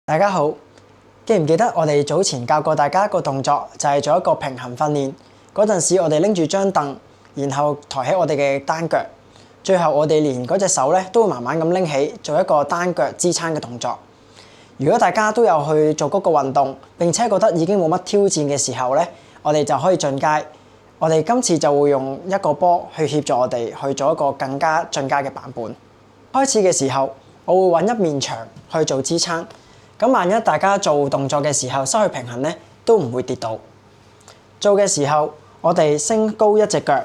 大家好，記唔記得我哋早前教過大家一個動作，就係做一個平衡訓練。嗰陣時我哋拎住張凳，然後抬起我哋嘅單腳，最後我哋連嗰隻手咧都會慢慢咁拎起，做一個單腳支撐嘅動作。如果大家都有去做嗰個運動，並且覺得已經冇乜挑戰嘅時候咧，我哋就可以進階。我哋今次就會用一個波去協助我哋去做一個更加進階嘅版本。開始嘅時候，我會揾一面牆去做支撐。咁萬一大家做動作嘅時候失去平衡咧，都唔會跌倒。做嘅時候，我哋升高一隻腳，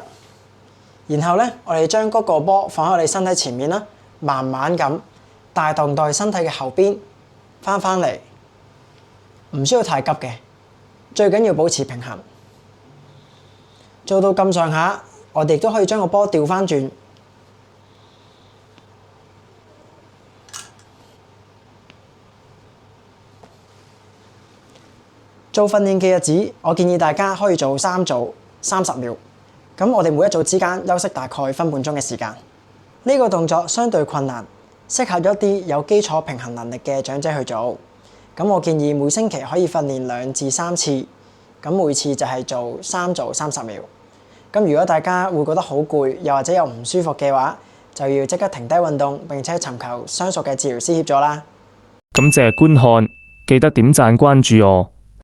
然後咧，我哋將嗰個波放喺我哋身體前面啦，慢慢咁帶動到身體嘅後邊，翻嚟，唔需要太急嘅，最緊要保持平衡。做到咁上下，我哋亦都可以將個波調翻轉。做訓練嘅日子，我建議大家可以做3組30秒。咁我哋每一組之間休息大概分半鐘嘅時間。呢個動作相對困難，適合一啲有基礎平衡能力嘅長者去做。咁我建議每星期可以訓練2至3次，咁每次就係做3組30秒。咁如果大家會覺得好攰，又或者有唔舒服嘅話，就要即刻停低運動，並且尋求相熟嘅治療師協助啦。感謝觀看，記得點讚關注我。